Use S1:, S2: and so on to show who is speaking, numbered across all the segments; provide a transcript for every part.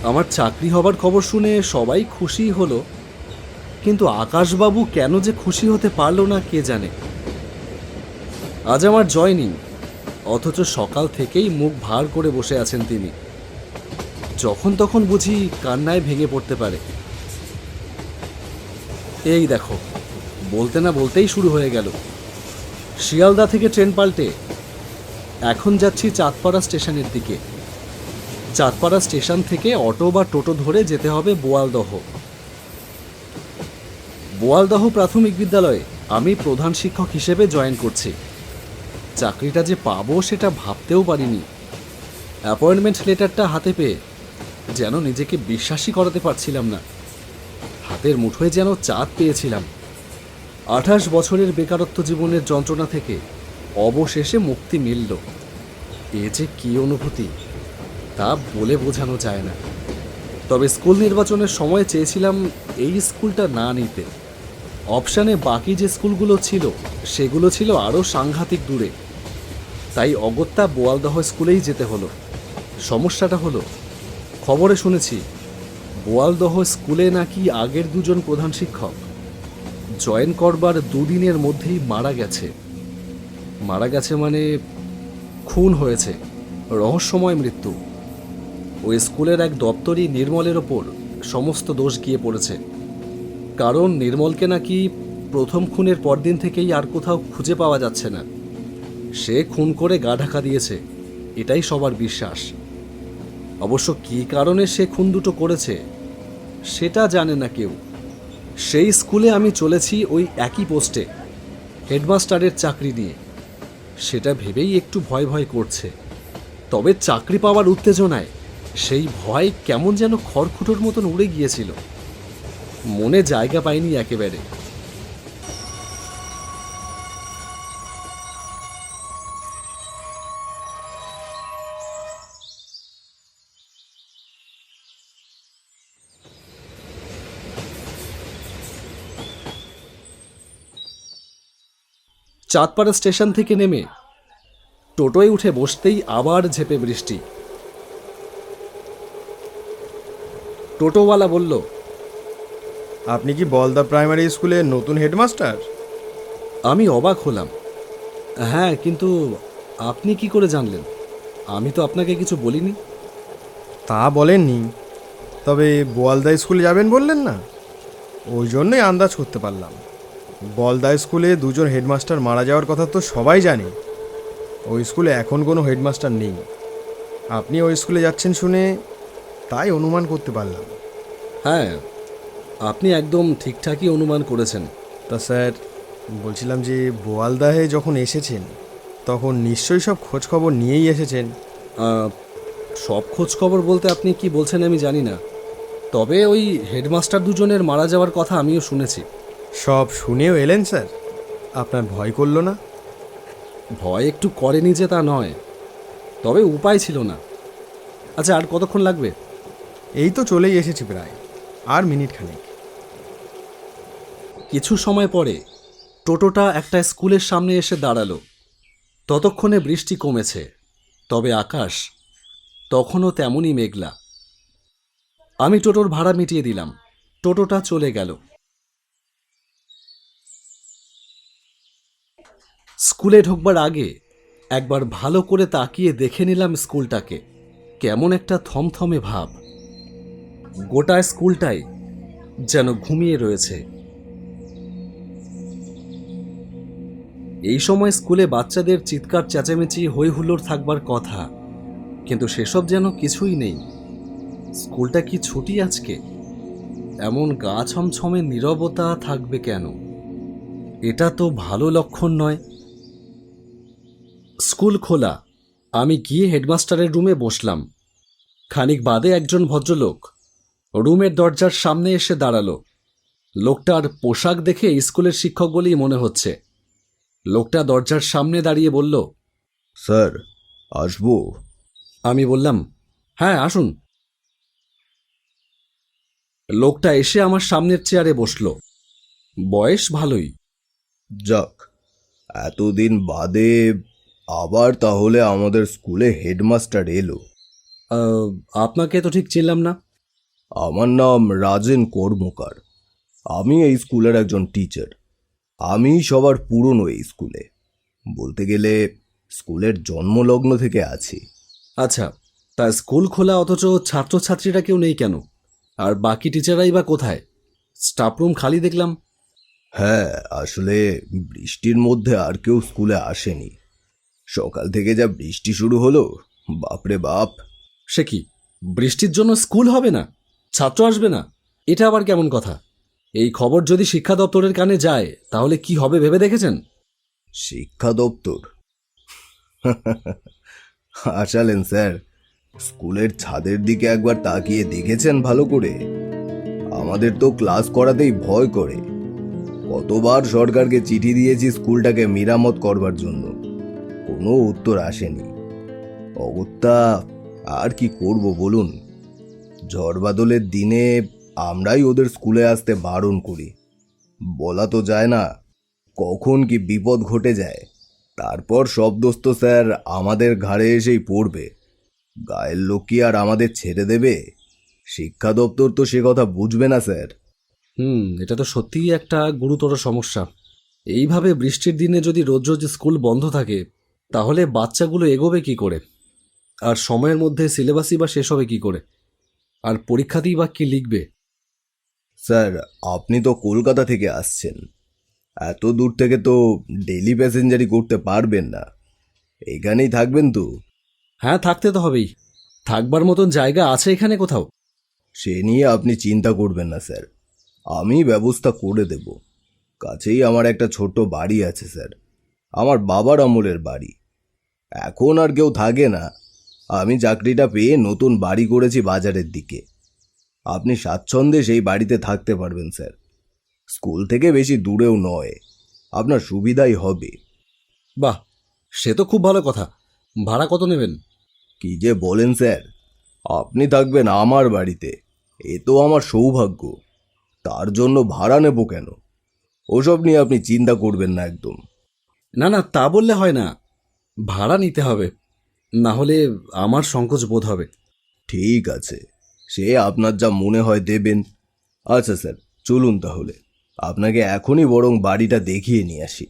S1: আমার চাকরি হবার খবর শুনে সবাই খুশি হলো, কিন্তু আকাশবাবু কেন যে খুশি হতে পারল না কে জানে। আজ আমার জয়নিং, অথচ সকাল থেকেই মুখ ভার করে বসে আছেন তিনি। যখন তখন বুঝি কান্নায় ভেঙে পড়তে পারে। এই দেখো, বলতে না বলতেই শুরু হয়ে গেল। শিয়ালদা থেকে ট্রেন পাল্টে এখন যাচ্ছি চাঁদপাড়া স্টেশনের দিকে। চাঁদপাড়া স্টেশন থেকে অটো বা টোটো ধরে যেতে হবে বোয়ালদহ। বোয়ালদহ প্রাথমিক বিদ্যালয়ে আমি প্রধান শিক্ষক হিসেবে জয়েন করছি। চাকরিটা যে পাবো সেটা ভাবতেও পারিনি। অ্যাপয়েন্টমেন্ট লেটারটা হাতে পেয়ে যেন নিজেকে বিশ্বাসই করাতে পারছিলাম না। হাতের মুঠোয় যেন চাঁদ পেয়েছিলাম। 28 বছরের বেকারত্ব জীবনের যন্ত্রণা থেকে অবশেষে মুক্তি মিলল। এ যে কী অনুভূতি তা বলে বোঝানো যায় না। তবে স্কুল নির্বাচনের সময় চেয়েছিলাম এই স্কুলটা না নিতে। অপশানে বাকি যে স্কুলগুলো ছিল সেগুলো ছিল আরও সাংঘাতিক দূরে। তাই অগত্যা বোয়ালদহ স্কুলেই যেতে হলো। সমস্যাটা হলো, খবরে শুনেছি বোয়ালদহ স্কুলে নাকি আগের দুজন প্রধান শিক্ষক জয়েন করবার দুদিনের মধ্যেই মারা গেছে। মারা গেছে মানে খুন হয়েছে, রহস্যময় মৃত্যু। ওই স্কুলের এক দপ্তরি নির্মলের ওপর সমস্ত দোষ গিয়ে পড়েছে। কারণ নির্মলকে নাকি প্রথম খুনের পরদিন থেকেই আর কোথাও খুঁজে পাওয়া যাচ্ছে না। সে খুন করে গা ঢাকা দিয়েছে, এটাই সবার বিশ্বাস। অবশ্য কী কারণে সে খুন দুটো করেছে সেটা জানে না কেউ। সেই স্কুলে আমি চলেছি ওই একই পোস্টে, হেডমাস্টারের চাকরি নিয়ে। সেটা ভেবেই একটু ভয় ভয় করছে। তবে চাকরি পাওয়ার উত্তেজনায় সেই ভয় কেমন যেন খড়কুটোর মতন উড়ে গিয়েছিল, মনে জায়গা পায়নি একেবারে। চাঁদপাড়া স্টেশন থেকে নেমে টোটোয় উঠে বসতেই আবার ঝেপে বৃষ্টি। টোটোওয়ালা বলল,
S2: আপনি কি বলদা প্রাইমারি স্কুলের নতুন হেডমাস্টার?
S1: আমি অবাক হলাম। হ্যাঁ, কিন্তু আপনি কি করে জানলেন? আমি তো আপনাকে কিছু বলিনি।
S2: তা বলেননি, তবে বোয়ালদা স্কুলে যাবেন বললেন না, ওই জন্যই আন্দাজ করতে পারলাম। বলদা স্কুলে দুজন হেডমাস্টার মারা যাওয়ার কথা তো সবাই জানে। ওই স্কুলে এখন কোনো হেডমাস্টার নেই। আপনি ওই স্কুলে যাচ্ছেন শুনে তাই অনুমান করতে পারলাম।
S1: হ্যাঁ, আপনি একদম ঠিকঠাকই অনুমান করেছেন।
S2: তা স্যার, বলছিলাম যে বোয়ালদাহে যখন এসেছেন তখন নিশ্চয়ই সব খোঁজ খবর নিয়েই এসেছেন।
S1: সব খোঁজ খবর বলতে আপনি কি বলছেন আমি জানি না, তবে ওই হেডমাস্টার দুজনের মারা যাওয়ার কথা আমিও শুনেছি।
S2: সব শুনেও এলেন স্যার? আপনার ভয় করলো না?
S1: ভয় একটু করেনি যে তা নয়, তবে উপায় ছিল না। আচ্ছা, আর কতক্ষণ লাগবে?
S2: এই তো চলেই এসেছি প্রায়, আর মিনিট খানেক।
S1: কিছু সময় পরে টোটোটা একটা স্কুলের সামনে এসে দাঁড়ালো। ততক্ষণে বৃষ্টি কমেছে, তবে আকাশ তখনও তেমনই মেঘলা। আমি টোটোর ভাড়া মিটিয়ে দিলাম। টোটোটা চলে গেল। স্কুলে ঢোকবার আগে একবার ভালো করে তাকিয়ে দেখে নিলাম স্কুলটাকে। কেমন একটা থমথমে ভাব। গোটা স্কুলটাই যেন ঘুমিয়ে রয়েছে। এই সময় স্কুলে বাচ্চাদের চিৎকার চেঁচামেচি হই হুল্লোড় থাকবার কথা, কিন্তু সেসব যেন কিছুই নেই। স্কুলটা কি ছুটি আজকে? এমন গা ছমছমে নীরবতা থাকবে কেন? এটা তো ভালো লক্ষণ নয়। স্কুল খোলা। আমি গিয়ে হেডমাস্টারের রুমে বসলাম। খানিক বাদে একজন ভদ্রলোক রুমের দরজার সামনে এসে দাঁড়ালো। লোকটার পোশাক দেখে স্কুলের শিক্ষক বলেই মনে হচ্ছে। লোকটা দরজার সামনে দাঁড়িয়ে বলল,
S3: স্যার, আসবো?
S1: আমি বললাম, হ্যাঁ আসুন। লোকটা এসে আমার সামনের চেয়ারে বসল। বয়স ভালোই।
S3: যাক, এতদিন বাদে আবার তাহলে আমাদের স্কুলে হেডমাস্টার এলো।
S1: আপনাকে তো ঠিক চিনলাম না।
S3: আমার নাম রাজেন কর্মকার। আমি এই স্কুলের একজন টিচার। আমি সবার পুরনো এই স্কুলে, বলতে গেলে স্কুলের জন্মলগ্ন থেকে আছি।
S1: আচ্ছা, তা স্কুল খোলা অথচ ছাত্রছাত্রীরা কেউ নেই কেন? আর বাকি টিচাররাই বা কোথায়? স্টাফরুম খালি দেখলাম।
S3: হ্যাঁ, আসলে বৃষ্টির মধ্যে আর কেউ স্কুলে আসেনি। সকাল থেকে যা বৃষ্টি শুরু হলো, বাপরে বাপ।
S1: সে কি, বৃষ্টির জন্য স্কুল হবে না, ছাত্র আসবে না? এটা আবার কেমন কথা? এই খবর যদি শিক্ষা দপ্তরের কানে যায় তাহলে কি হবে ভেবে দেখেছেন?
S3: শিক্ষা দপ্তর? হাসালেন স্যার। স্কুলের ছাদের দিকে একবার তাকিয়ে দেখেছেন ভালো করে? আমাদের তো ক্লাস করাতেই ভয় করে। কতবার সরকারকে চিঠি দিয়েছি স্কুলটাকে মেরামত করবার জন্য, কোনো উত্তর আসেনি। অগত্যা আর কি করব বলুন? ঝড় বাদলের দিনে আমরাই ওদের স্কুলে আসতে বারণ করি। বলা তো যায় না কখন কি বিপদ ঘটে যায়। তারপর সব দোষ তো স্যার আমাদের ঘাড়ে এসেই পড়বে। গায়ের লোক কি আর আমাদের ছেড়ে দেবে? শিক্ষা দপ্তর তো সে কথা বুঝবে না স্যার।
S1: এটা তো সত্যিই একটা গুরুতর সমস্যা। এইভাবে বৃষ্টির দিনে যদি রোজ রোজ স্কুল বন্ধ থাকে তাহলে বাচ্চাগুলো এগোবে কি করে? আর সময়ের মধ্যে সিলেবাসই বা শেষ হবে কি করে? আর পরীক্ষাতেই বা কি লিখবে?
S3: স্যার, আপনি তো কলকাতা থেকে আসছেন। এত দূর থেকে তো ডেলি প্যাসেঞ্জারি করতে পারবেন না। এখানেই থাকবেন তো?
S1: হ্যাঁ, থাকতে তো হবেই। থাকবার মতন জায়গা আছে এখানে কোথাও?
S3: সে নিয়ে আপনি চিন্তা করবেন না স্যার, আমি ব্যবস্থা করে দেব। কাছেই আমার একটা ছোট্ট বাড়ি আছে স্যার, আমার বাবার আমলের বাড়ি। এখন আর কেউ থাকে না। আমি চাকরিটা পেয়ে নতুন বাড়ি করেছি বাজারের দিকে। আপনি স্বাচ্ছন্দ্যে সেই বাড়িতে থাকতে পারবেন স্যার। স্কুল থেকে বেশি দূরেও নয়, আপনার সুবিধাই হবে।
S1: বাহ, সে তো খুব ভালো কথা। ভাড়া কত নেবেন?
S3: কি যে বলেন স্যার, আপনি থাকবেন আমার বাড়িতে, এ তো আমার সৌভাগ্য। তার জন্য ভাড়া নেব কেন? ওসব নিয়ে আপনি চিন্তা করবেন না একদম।
S1: না না, তা বললে হয় না। ভাড়া নিতে হবে, না হলে আমার সংকোচ বোধ হবে।
S3: ঠিক আছে, সে আপনার যা মনে হয় দেবেন। আচ্ছা স্যার, চলুন তাহলে আপনাকে এখনই বরং বাড়িটা দেখিয়ে নিয়ে আসি।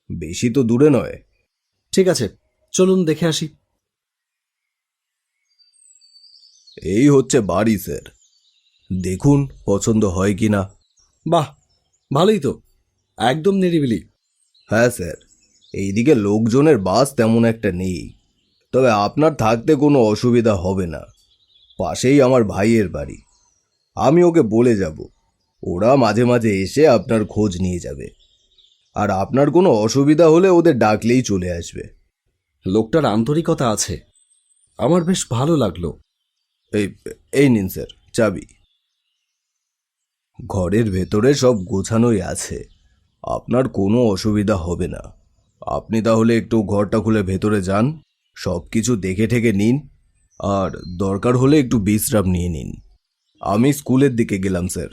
S3: বেশি তো দূরে নয়।
S1: ঠিক আছে, চলুন দেখে আসি।
S3: এই হচ্ছে বাড়ি স্যার, দেখুন পছন্দ হয় কি না।
S1: বাহ, ভালোই তো, একদম নিরিবিলি।
S3: হ্যাঁ স্যার, এইদিকে লোকজনের বাস তেমন একটা নেই, তবে আপনার থাকতে কোনো অসুবিধা হবে না। পাশেই আমার ভাইয়ের বাড়ি, আমি ওকে বলে যাব, ওরা মাঝে মাঝে এসে আপনার খোঁজ নিয়ে যাবে। আর আপনার কোনো অসুবিধা হলে ওদের ডাকলেই চলে আসবে।
S1: লোকটার আন্তরিকতা আছে, আমার বেশ ভালো লাগলো।
S3: এই এই নিন স্যার চাবি। ঘরের ভেতরে সব গোছানোই আছে, আপনার কোনো অসুবিধা হবে না। আপনি তাহলে একটু ঘরটা খুলে ভেতরে যান, সব কিছু দেখে ঠেকে নিন, আর দরকার হলে একটু বিশ্রাম নিয়ে নিন। আমি স্কুলের দিকে গেলাম স্যার।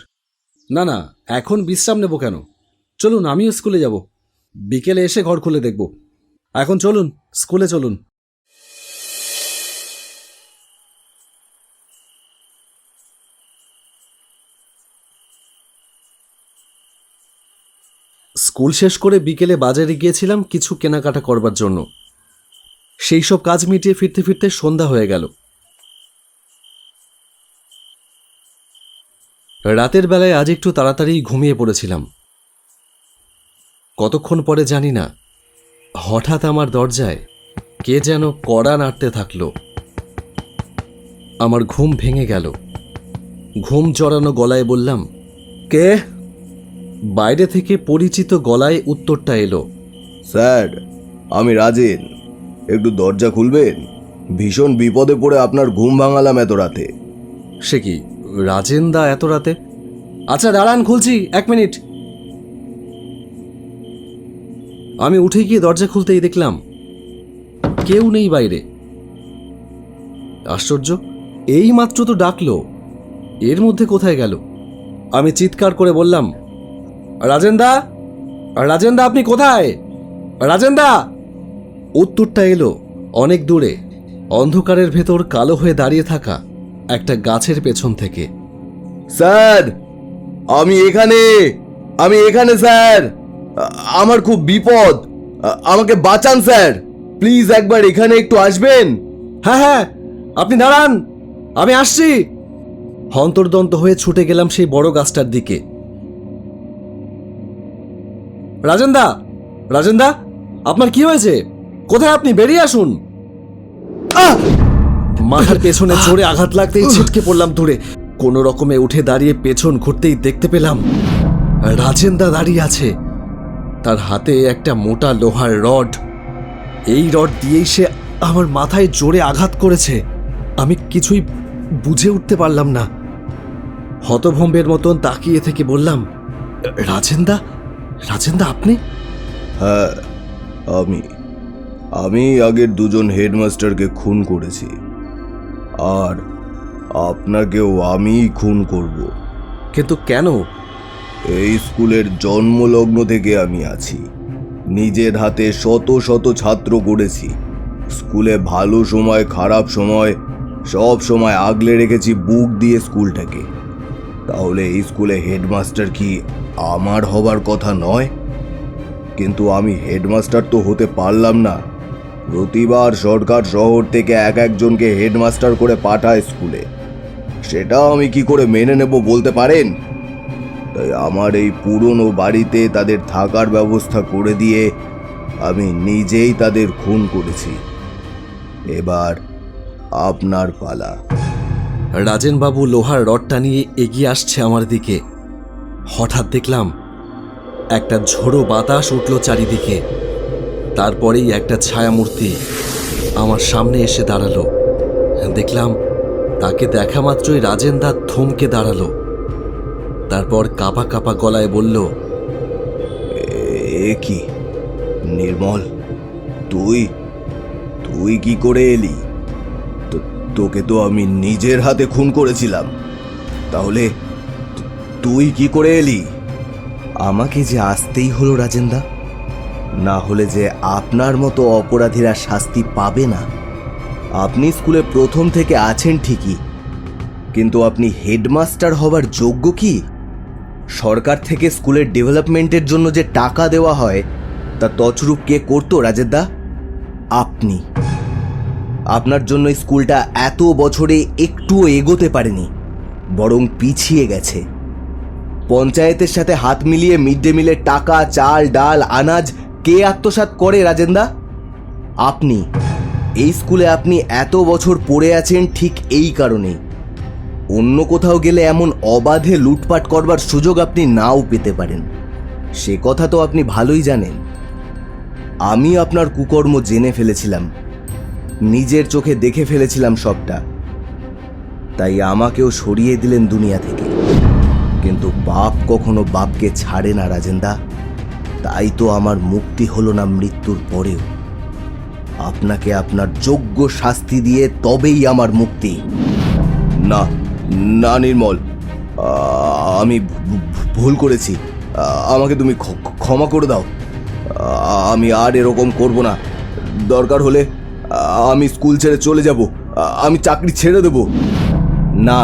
S1: না না, এখন বিশ্রাম নেব কেন? চলুন, আমিও স্কুলে যাব। বিকেলে এসে ঘর খুলে দেখব। এখন চলুন, স্কুলে চলুন। স্কুল শেষ করে বিকেলে বাজারে গিয়েছিলাম কিছু কেনাকাটা করবার জন্য। সেই সব কাজ মিটিয়ে ফিরতে ফিরতে সন্ধ্যা হয়ে গেল। রাতের বেলায় আজ একটু তাড়াতাড়ি ঘুমিয়ে পড়েছিলাম। কতক্ষণ পরে জানি না, হঠাৎ আমার দরজায় কে যেন কড়া নাড়তে থাকলো। আমার ঘুম ভেঙে গেল। ঘুম জড়ানো গলায় বললাম, কে? বাইরে থেকে পরিচিত গলায় উত্তরটা এলো,
S3: স্যার, আমি রাজেন, একটু দরজা খুলবেন? ভীষণ বিপদে পড়ে আপনার ঘুম ভাঙালাম এত রাতে।
S1: সে কি, রাজেন দা এত রাতে? আচ্ছা দাঁড়ান, খুলছি, 1 মিনিট। আমি উঠে গিয়ে দরজা খুলতেই দেখলাম কেউ নেই বাইরে। আশ্চর্য, এই মাত্র তো ডাকলো, এর মধ্যে কোথায় গেল? আমি চিৎকার করে বললাম, রাজেন দা, রাজেন দা, আপনি কোথায়? রাজেন দা! উত্তরটা এলো অনেক দূরে, অন্ধকারের ভেতর কালো হয়ে দাঁড়িয়ে থাকা একটা গাছের পেছন থেকে।
S3: স্যার, আমি এখানে স্যার। আমার খুব বিপদ, আমাকে বাঁচান স্যার। প্লিজ একবার এখানে একটু আসবেন।
S1: হ্যাঁ হ্যাঁ, আপনি দাঁড়ান, আমি আসছি। হন্তর্দন্ত হয়ে ছুটে গেলাম সেই বড় গাছটার দিকে। রাজেন্দা, রাজেন্দা, আপনার কি হয়েছে? কোথায় আপনি? বেরিয়ে আসুন। মাথার পেছনে জোরে আঘাত লাগতেই ছিটকে পড়লাম দূরে। কোনো রকমে উঠে দাঁড়িয়ে পেছন ঘুরতেই দেখতে পেলাম রাজেন্দা দাঁড়িয়ে আছে, তার হাতে একটা মোটা লোহার রড। এই রড দিয়েই সে আমার মাথায় জোরে আঘাত করেছে। আমি কিছুই বুঝে উঠতে পারলাম না। হতভম্বের মতন তাকিয়ে থেকে বললাম, রাজেন্দা, রাজেন্দা আপনি?
S3: হ্যাঁ, আমি আগের দুজন হেডমাস্টারকে খুন করেছি, আর আপনাকেও আমিই খুন করব।
S1: কিন্তু কেন?
S3: এই স্কুলের জন্মলগ্ন থেকে আমি আছি। নিজের হাতে শত শত ছাত্র গড়েছি। স্কুলে ভালো সময় খারাপ সময় সব সময় আগলে রেখেছি বুক দিয়ে স্কুলটাকে। তাহলে এই স্কুলে হেডমাস্টার কি আমার হবার কথা নয়? কিন্তু আমি হেডমাস্টার তো হতে পারলাম না। প্রতিবার সরকার শহর থেকে একজনকে হেডমাস্টার করে পাঠায় স্কুলে। সেটা আমি কি করে মেনে নেব বলতে পারেন? তাই আমার এই পুরনো বাড়িতে তাদের থাকার ব্যবস্থা করে দিয়ে আমি নিজেই তাদের খুন করেছি। এবার আপনার পালা।
S1: রাজেনবাবু লোহার রডটা নিয়ে এগিয়ে আসছে আমার দিকে। হঠাৎ দেখলাম একটা ঝোড়ো বাতাস উঠল চারিদিকে। তারপরেই একটা ছায়ামূর্তি আমার সামনে এসে দাঁড়ালো। দেখলাম তাকে দেখা মাত্রই রাজেন্দা থমকে দাঁড়ালো। তারপর কাঁপা কাঁপা গলায় বলল,
S3: এ কি নির্মল, তুই কি করে এলি? তোকে তো আমি নিজের হাতে খুন করেছিলাম, তাহলে তুই কি করে এলি? আমাকে যে আসতেই হলো রাজেন্দা, না হলে যে আপনার মতো অপরাধীরা শাস্তি পাবে না। আপনি স্কুলে প্রথম থেকে আছেন ঠিকই, কিন্তু আপনি হেডমাস্টার হবার যোগ্য কি? সরকার থেকে স্কুলের ডেভেলপমেন্টের জন্য যে টাকা দেওয়া হয় তা তছরূপ কে করতো রাজেদা? আপনি। আপনার জন্য স্কুলটা এত বছরে একটুও এগোতে পারেনি, বরং পিছিয়ে গেছে। পঞ্চায়েতের সাথে হাত মিলিয়ে মিড ডে মিলের টাকা, চাল, ডাল, আনাজ কে আত্মসাৎ করে রাজেন্দা? আপনি। এই স্কুলে আপনি এত বছর পড়ে আছেন ঠিক এই কারণেই। অন্য কোথাও গেলে এমন অবাধে লুটপাট করবার সুযোগ আপনি নাও পেতে পারেন, সে কথা তো আপনি ভালোই জানেন। আমি আপনার কুকর্ম জেনে ফেলেছিলাম, নিজের চোখে দেখে ফেলেছিলাম সবটা। তাই আমাকেও সরিয়ে দিলেন দুনিয়া থেকে। কিন্তু বাপ কখনো বাপকে ছাড়ে না রাজেন্দা। তাই তো আমার মুক্তি হলো না মৃত্যুর পরেও। আপনাকে আপনার যোগ্য শাস্তি দিয়ে তবেই আমার মুক্তি। না না নির্মল, আমি ভুল করেছি, আমাকে তুমি ক্ষমা করে দাও। আমি আর এরকম করব না। দরকার হলে আমি স্কুল ছেড়ে চলে যাব, আমি চাকরি ছেড়ে দেব। না,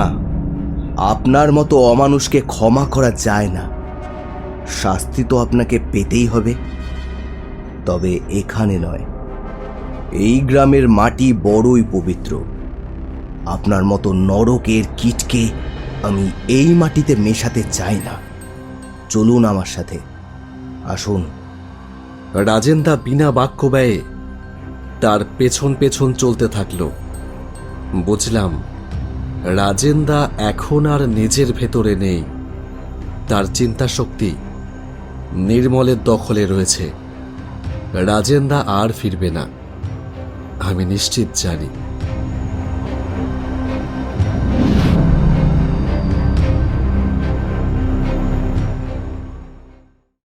S3: আপনার মতো অমানুষকে ক্ষমা করা যায় না। শাস্তি তো আপনাকে পেতেই হবে, তবে এখানে নয়। এই গ্রামের মাটি বড়ই পবিত্র। আপনার মতো নরকের কীটকে আমি এই মাটিতে মেশাতে চাই না। চলুন আমার সাথে, আসুন।
S1: রাজেন্দা বিনা বাক্য ব্যয়ে তার পেছন পেছন চলতে থাকলো। বুঝলাম রাজেন্দা এখন আর নিজের ভেতরে নেই। তার চিন্তা শক্তি নির্মলের দখলে রয়েছে। রাজেন্দা আর ফিরবে না, আমি নিশ্চিত জানি।